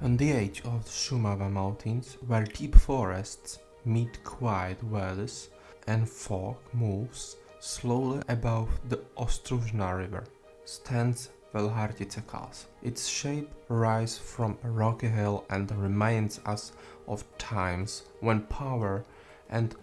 On the edge of the Šumava Mountains, where deep forests meet quiet valleys and fog moves slowly above the Ostružná River, stands Velhartice Castle. Its shape rises from a rocky hill and reminds us of times when power and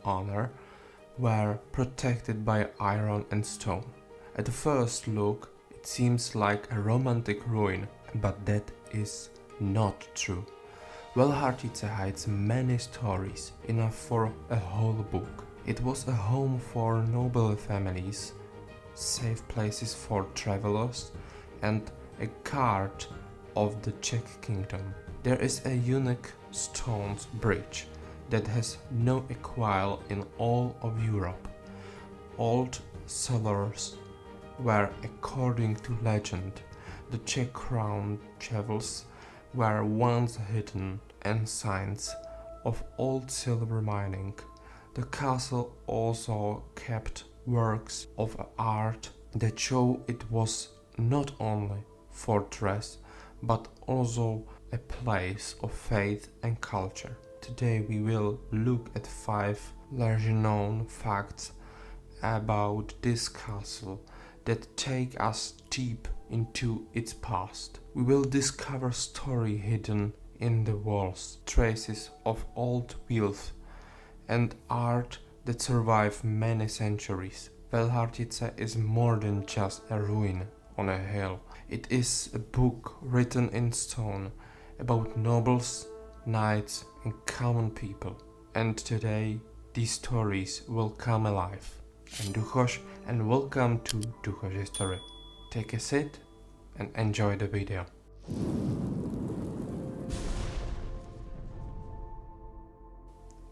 honor were protected by iron and stone. At the first look, it seems like a romantic ruin, but that is not true. Velhartice hides many stories, enough for a whole book. It was a home for noble families, safe places for travelers, and a guard of the Czech kingdom. There is a unique stone bridge that has no equal in all of Europe. Old cellars where, according to legend, the Czech crown jewels were once hidden, and signs of old silver mining. The castle also kept works of art that show it was not only fortress but also a place of faith and culture. Today we will look at 5 largely known facts about this castle that take us deep into its past. We will discover story hidden in the walls, traces of old wealth and art that survive many centuries. Velhartice is more than just a ruin on a hill. It is a book written in stone about nobles, knights and common people. And today these stories will come alive. I'm Duchos and welcome to Duchos History. Take a seat and enjoy the video.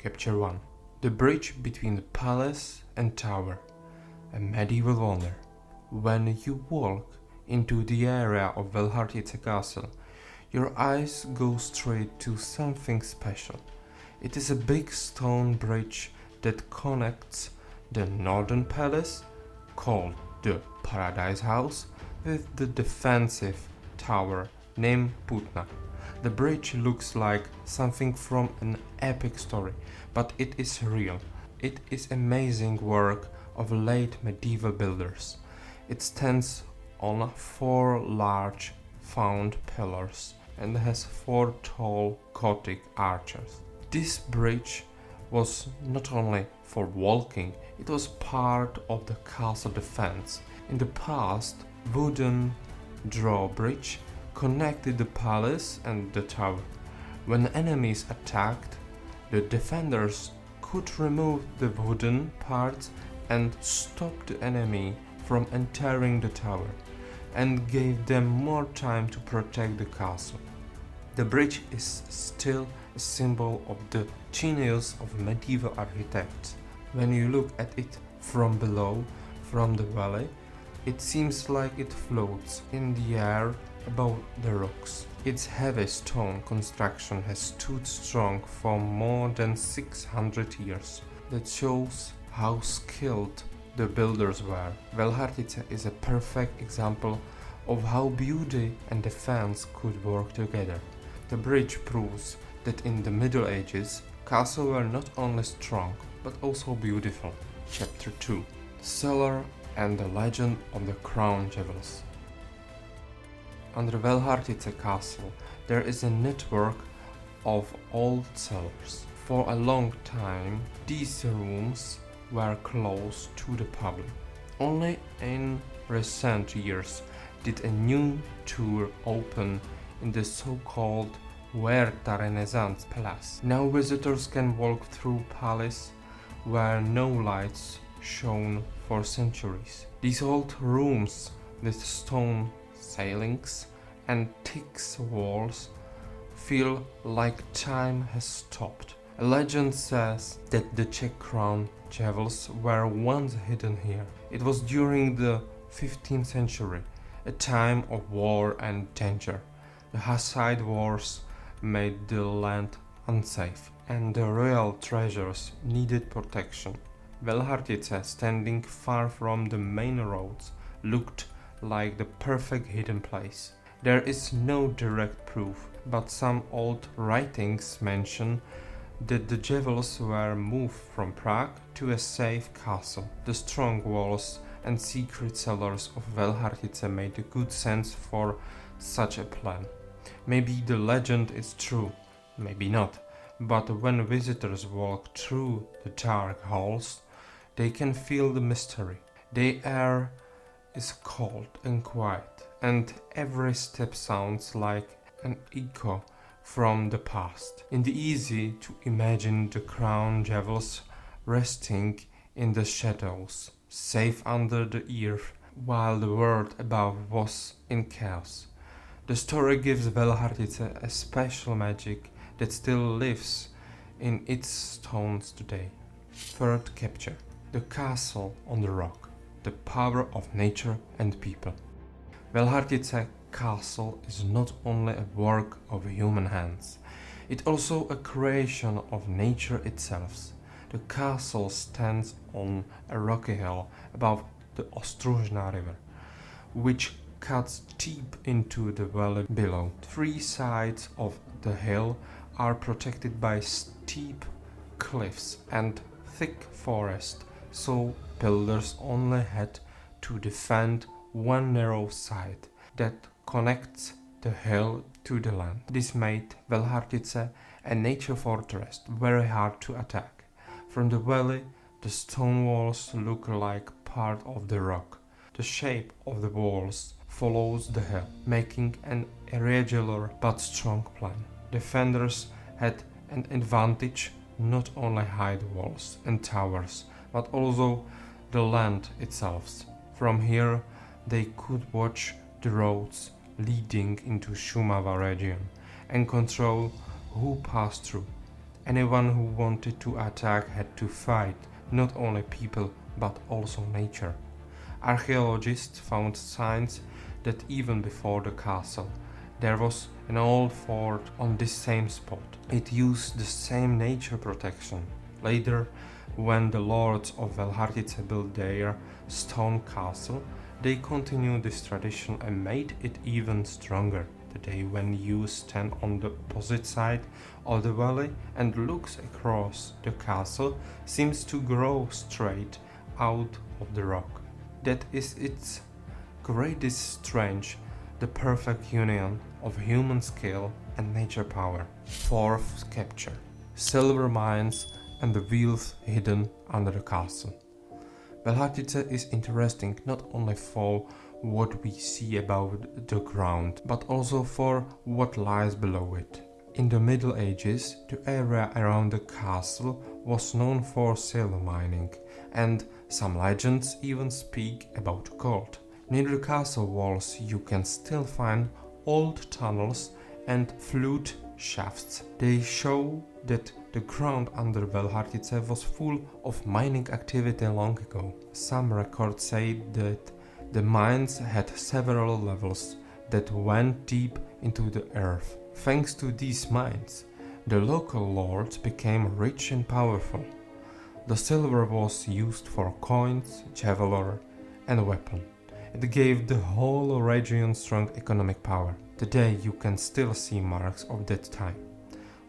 Chapter 1. The bridge between the palace and tower. A medieval wonder. When you walk into the area of Velhartice Castle, your eyes go straight to something special. It is a big stone bridge that connects the northern palace, called the Paradise House, with the defensive tower named Putna. The bridge looks like something from an epic story, but it is real. It is amazing work of late medieval builders. It stands on 4 large found pillars and has 4 tall Gothic arches. This bridge was not only for walking, it was part of the castle defense. In the past, wooden drawbridge connected the palace and the tower. When enemies attacked, the defenders could remove the wooden parts and stop the enemy from entering the tower, and gave them more time to protect the castle. The bridge is still a symbol of the genius of medieval architects. When you look at it from below, from the valley, it seems like it floats in the air above the rocks. Its heavy stone construction has stood strong for more than 600 years. That shows how skilled the builders were. Velhartice is a perfect example of how beauty and defense could work together. The bridge proves that in the Middle Ages, castles were not only strong but also beautiful. Chapter 2. Cellar and the Legend of the Crown Jewels. Under Velhartice Castle, there is a network of old cellars. For a long time, these rooms were closed to the public. Only in recent years did a new tour open in the so-called Huerta Renaissance Palace. Now visitors can walk through palace where no lights shone for centuries. These old rooms with stone ceilings and thick walls feel like time has stopped. A legend says that the Czech crown jewels were once hidden here. It was during the 15th century, a time of war and danger. The Hussite wars made the land unsafe, and the royal treasures needed protection. Velhartice, standing far from the main roads, looked like the perfect hidden place. There is no direct proof but some old writings mention that the jewels were moved from Prague to a safe castle. The strong walls and secret cellars of Velhartice made good sense for such a plan. Maybe the legend is true, maybe not, but when visitors walk through the dark halls, they can feel the mystery. The air is cold and quiet, and every step sounds like an echo from the past. It's easy to imagine the crown jewels resting in the shadows, safe under the earth, while the world above was in chaos. The story gives Velhartice a special magic that still lives in its stones today. Third capture. The castle on the rock. The power of nature and people. Velhartice Castle is not only a work of human hands, it's also a creation of nature itself. The castle stands on a rocky hill above the Ostružná River, which cuts deep into the valley below. Three sides of the hill are protected by steep cliffs and thick forest, so builders only had to defend one narrow side that connects the hill to the land. This made Velhartice a nature fortress very hard to attack. From the valley, the stone walls look like part of the rock. The shape of the walls follows the hill, making an irregular but strong plan. Defenders had an advantage, not only high walls and towers, but also the land itself. From here, they could watch the roads leading into Šumava region and control who passed through. Anyone who wanted to attack had to fight not only people but also nature. Archaeologists found signs that even before the castle there was an old fort on this same spot. It used the same nature protection. Later, when the lords of Velhartice built their stone castle, they continued this tradition and made it even stronger. Today, when you stand on the opposite side of the valley and looks across, the castle seems to grow straight out of the rock. That is its greatest strength, the perfect union of human skill and nature power. Fourth capture. Silver mines and the wealth hidden under the castle. Velhartice is interesting not only for what we see above the ground, but also for what lies below it. In the Middle Ages, the area around the castle was known for silver mining, and some legends even speak about gold. Near the castle walls you can still find old tunnels and flute shafts. They show that the ground under Velhartice was full of mining activity long ago. Some records say that the mines had several levels that went deep into the earth. Thanks to these mines, the local lords became rich and powerful. The silver was used for coins, jewelry, and weapons. It gave the whole region strong economic power. Today you can still see marks of that time.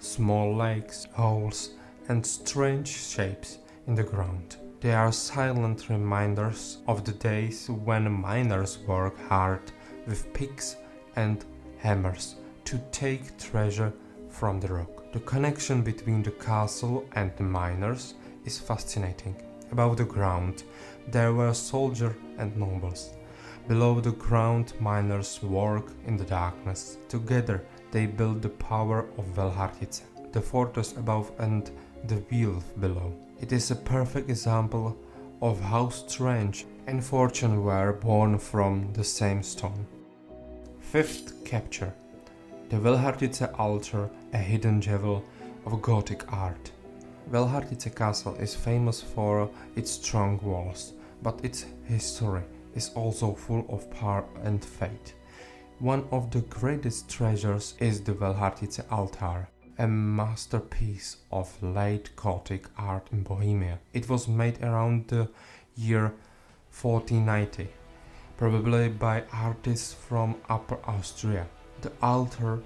Small lakes, holes, and strange shapes in the ground. They are silent reminders of the days when miners worked hard with picks and hammers to take treasure from the rock. The connection between the castle and the miners is fascinating. Above the ground, there were soldiers and nobles. Below the ground, miners work in the darkness. Together, they build the power of Velhartice, the fortress above and the wealth below. It is a perfect example of how strange and fortune were born from the same stone. Fifth capture. The Velhartice Altar, a hidden jewel of Gothic art. Velhartice Castle is famous for its strong walls, but its history is also full of power and fate. One of the greatest treasures is the Velhartice Altar, a masterpiece of late Gothic art in Bohemia. It was made around the year 1490, probably by artists from Upper Austria. The altar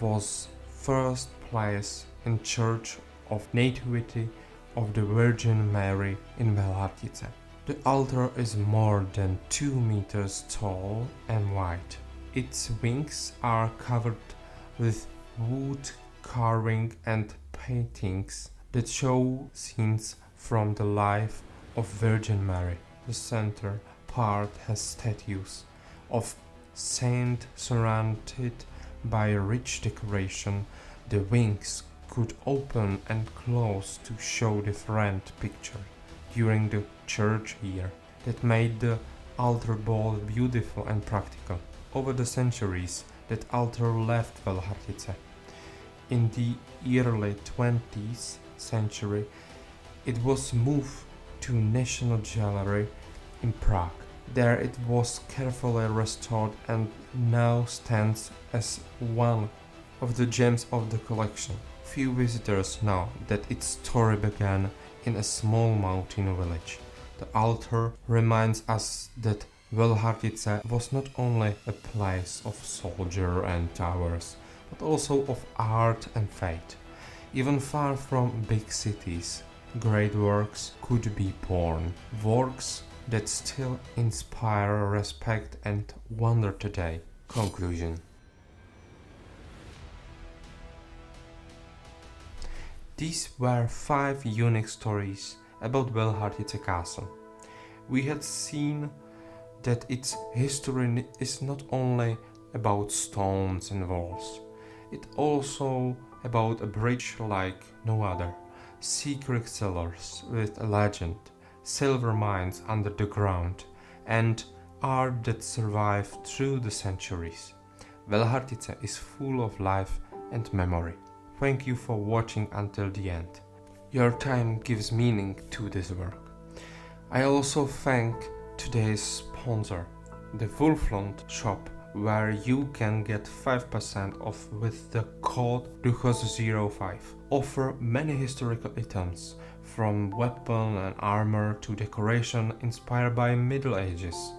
was first placed in Church of Nativity of the Virgin Mary in Velhartice. The altar is more than 2 meters tall and wide. Its wings are covered with wood carving and paintings that show scenes from the life of Virgin Mary. The center part has statues of saint surrounded by a rich decoration. The wings could open and close to show different pictures during the church year that made the altar both beautiful and practical. Over the centuries, that altar left Velhartice. In the early 20th century, it was moved to National Gallery in Prague. There it was carefully restored and now stands as one of the gems of the collection. Few visitors know that its story began in a small mountain village. The altar reminds us that Velhartice was not only a place of soldiers and towers, but also of art and faith. Even far from big cities, great works could be born, works that still inspire respect and wonder today. Conclusion. These were 5 unique stories about Velhartice Castle. We had seen that its history is not only about stones and walls, it's also about a bridge like no other, secret cellars with a legend, silver mines under the ground, and art that survived through the centuries. Velhartice is full of life and memory. Thank you for watching until the end. Your time gives meaning to this work. I also thank today's sponsor, the Wolfland shop, where you can get 5% off with the code Duchos05. Offer many historical items, from weapon and armor to decoration inspired by Middle Ages,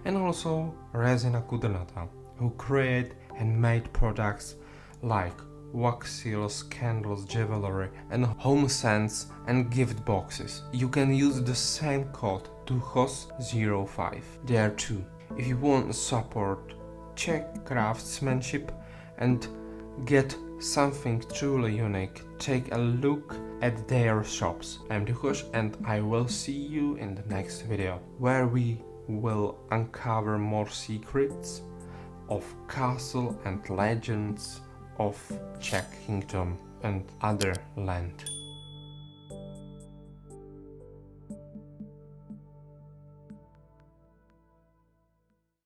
and also Resina Kudrnata, who create handmade products like wax seals, candles, jewelry, and home scents and gift boxes. You can use the same code Duchos05 there too. If you want to support Czech craftsmanship and get something truly unique, take a look at their shops. I'm Duchos and I will see you in the next video, where we will uncover more secrets of castle and legends of Czech kingdom and other land.